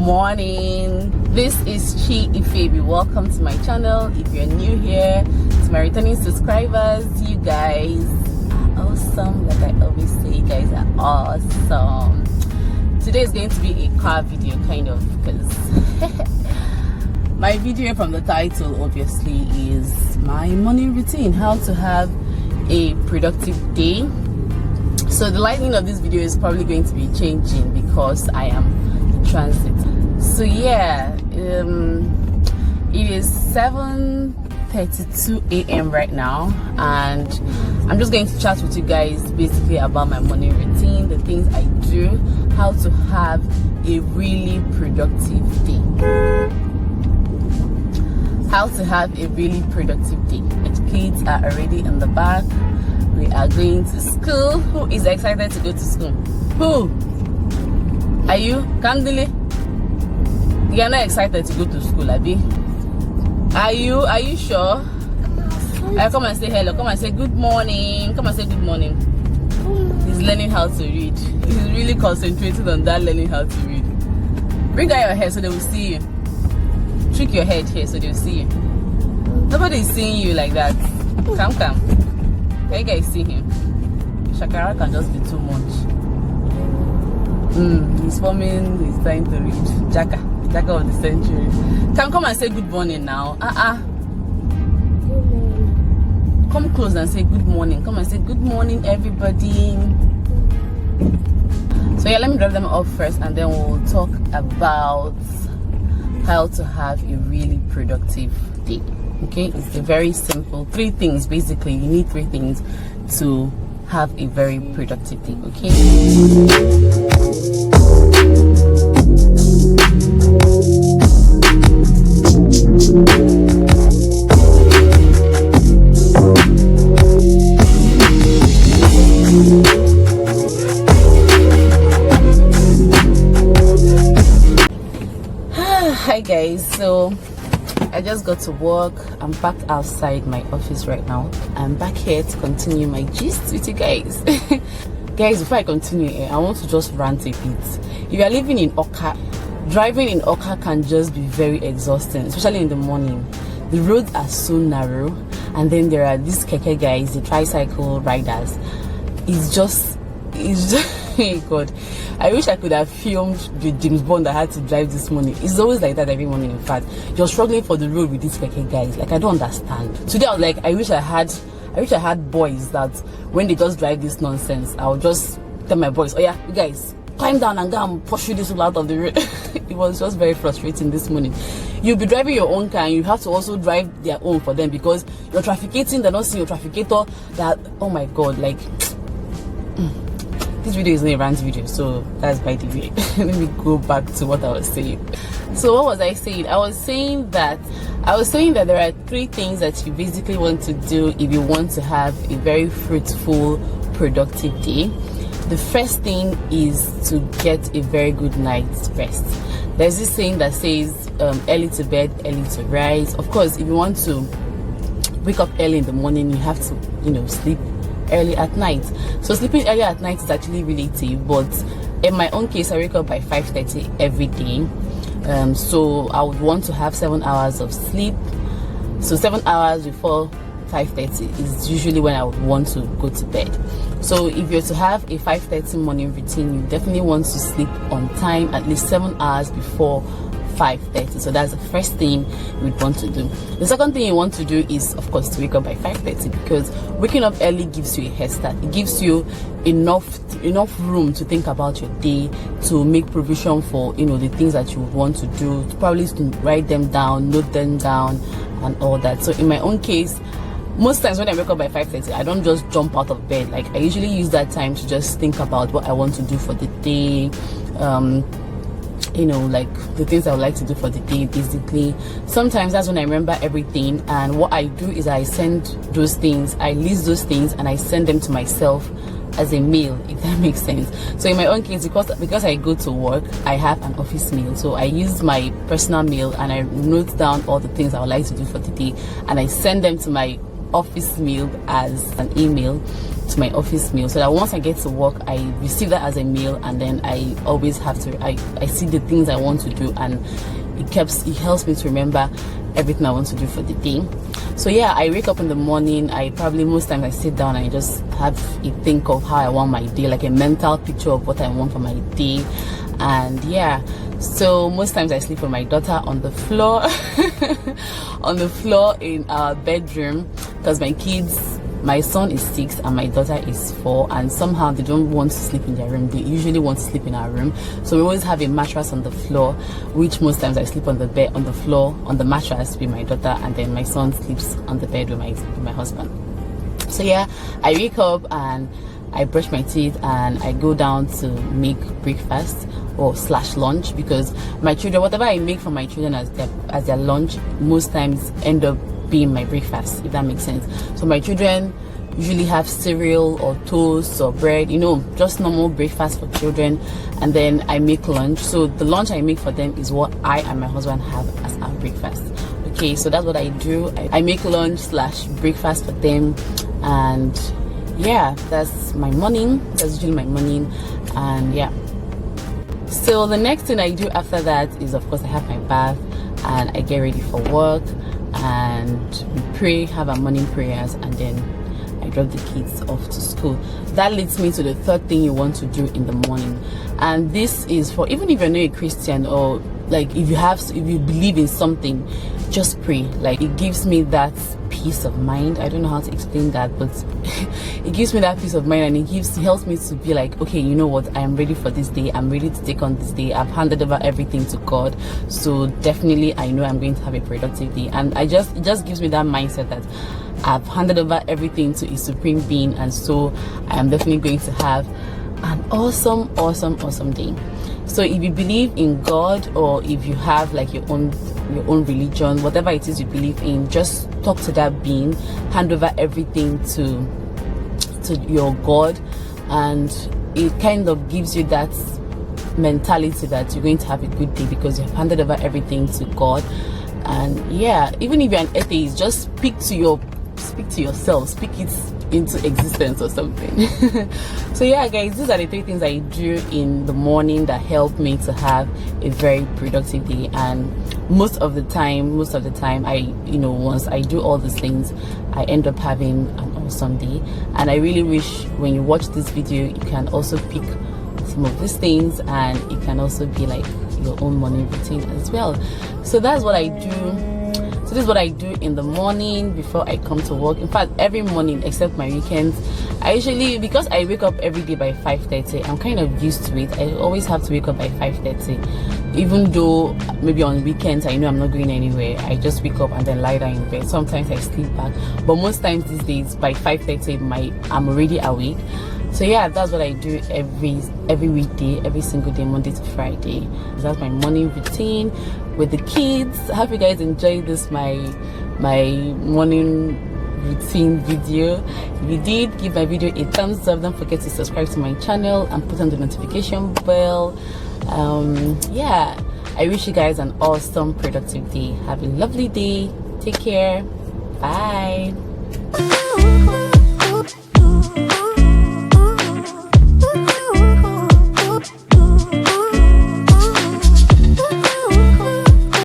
morning. This is Chi Ifebi. Welcome to my channel. If you're new here, to my returning subscribers, you guys are awesome. Like I always say, you guys are awesome. Today is going to be a car video, kind of, because my video from the title obviously is my morning routine, how to have a productive day. So the lighting of this video is probably going to be changing because I am in transit. So yeah, it is 7:32 a.m. right now, and I'm just going to chat with you guys basically about my morning routine, the things I do, how to have a really productive day. How to have a really productive day. My kids are already in the back. We are going to school. Who is excited to go to school? Who? Are you? Kandili? You are not excited to go to school, Abi? Are you? Are you sure? Come and say hello. Come and say good morning. Come and say good morning. He's learning how to read. He's really concentrated on that, learning how to read. Bring out your hair so they will see you. Trick your head here so they'll see you. Nobody is seeing you like that. Come. Can you guys see him? Shakara can just be too much. He's forming, he's trying to read. Jaka of the century. Come and say good morning now. Come close and say good morning. Come and say good morning, everybody. So yeah, let me drop them off first, and then we'll talk about how to have a really productive day. Okay, it's a very simple 3 things. Basically, you need 3 things to have a very productive day. Okay. Hi guys, so I just got to work. I'm back outside my office right now. I'm back here to continue my gist with you guys. Guys, before I continue, I want to just rant a bit. If you are living in Oka, driving in Oka can just be very exhausting, especially in the morning. The roads are so narrow, and then there are these keke guys, the tricycle riders. It's just hey God, I wish I could have filmed the James Bond I had to drive this morning. It's always like that every morning. In fact, you're struggling for the road with these keke guys. Like, I don't understand. Today I was like, I wish I had boys that when they just drive this nonsense, I would just tell my boys, oh yeah, you guys, climb down and go and pursue this people out of the road. It was just very frustrating this morning. You'll be driving your own car and you have to also drive their own for them because you're trafficating, they're not seeing your trafficator. That, oh my God, like this video is not a rant video, so that's by the way. Let me go back to what I was saying. So what was I saying? I was saying that there are 3 things that you basically want to do if you want to have a very fruitful, productive day. The first thing is to get a very good night's rest. There's this saying that says early to bed, early to rise. Of course, if you want to wake up early in the morning, you have to, sleep early at night. So sleeping early at night is actually relative, but in my own case, I wake up by 5:30 every day. So I would want to have 7 hours of sleep. So 7 hours before 5:30 is usually when I would want to go to bed. So if you're to have a 5:30 morning routine, you definitely want to sleep on time, at least 7 hours before 5:30. So that's the first thing you would want to do. The second thing you want to do is, of course, to wake up by 5:30, because waking up early gives you a head start. It gives you enough room to think about your day, to make provision for the things that you want to do, to probably write them down, note them down, and all that. So in my own case, most times when I wake up by 5:30, I don't just jump out of bed. Like, I usually use that time to just think about what I want to do for the day. Like the things I would like to do for the day, basically. Sometimes that's when I remember everything, and what I do is I send those things, I list those things, and I send them to myself as a mail, if that makes sense. So in my own case, because I go to work, I have an office mail, so I use my personal mail and I note down all the things I would like to do for the day, and I send them to my office mail as an email. to my office meal, so that once I get to work, I receive that as a meal, and then I always have to, I see the things I want to do, and it helps me to remember everything I want to do for the day. So yeah, I wake up in the morning. I probably, most times I sit down and I just have a think of how I want my day, like a mental picture of what I want for my day. And yeah, so most times I sleep with my daughter on the floor on the floor in our bedroom, because my son is 6 and my daughter is 4, and somehow they don't want to sleep in their room. They usually want to sleep in our room, so we always have a mattress on the floor, which most times I sleep on the bed, on the floor, on the mattress with my daughter, and then my son sleeps on the bed with my husband. So yeah, I wake up and I brush my teeth and I go down to make breakfast or / lunch, because my children, whatever I make for my children as their lunch, most times end up being my breakfast, if that makes sense. So my children usually have cereal or toast or bread, just normal breakfast for children, and then I make lunch. So the lunch I make for them is what I and my husband have as our breakfast. Okay, so that's what I do. I make lunch / breakfast for them, and yeah, that's my morning. That's usually my morning. And yeah, so the next thing I do after that is, of course, I have my bath and I get ready for work, and we pray, have our morning prayers, and then I drop the kids off to school. That leads me to the third thing you want to do in the morning, and this is for even if you're not a Christian, or like if you believe in something, just pray. Like, it gives me that peace of mind. I don't know how to explain that, but it gives me that peace of mind, and it helps me to be like, okay, you know what, I am ready for this day. I'm ready to take on this day. I've handed over everything to God, so definitely I know I'm going to have a productive day. And it just gives me that mindset that I've handed over everything to a supreme being, and so I am definitely going to have an awesome day. So if you believe in God, or if you have like your own religion, whatever it is you believe in, just talk to that being, hand over everything to your God, and it kind of gives you that mentality that you're going to have a good day because you have handed over everything to God. And yeah, even if you're an atheist, just speak to yourself, speak it into existence or something. So yeah guys, these are the 3 things I do in the morning that help me to have a very productive day. And most of the time I once I do all these things, I end up having an awesome day. And I really wish when you watch this video, you can also pick some of these things, and it can also be like your own morning routine as well. So that's what I do. So this is what I do in the morning before I come to work. In fact, every morning except my weekends. I usually, because I wake up every day by 5:30, I'm kind of used to it. I always have to wake up by 5:30. Even though maybe on weekends I know I'm not going anywhere, I just wake up and then lie down in bed. Sometimes I sleep back, but most times these days by 5:30 I'm already awake. So yeah, that's what I do every weekday, every single day, Monday to Friday. That's my morning routine with the kids. I hope you guys enjoyed this my morning routine video. If you did, give my video a thumbs up. Don't forget to subscribe to my channel and put on the notification bell. Yeah, I wish you guys an awesome productive day. Have a lovely day. Take care. Bye.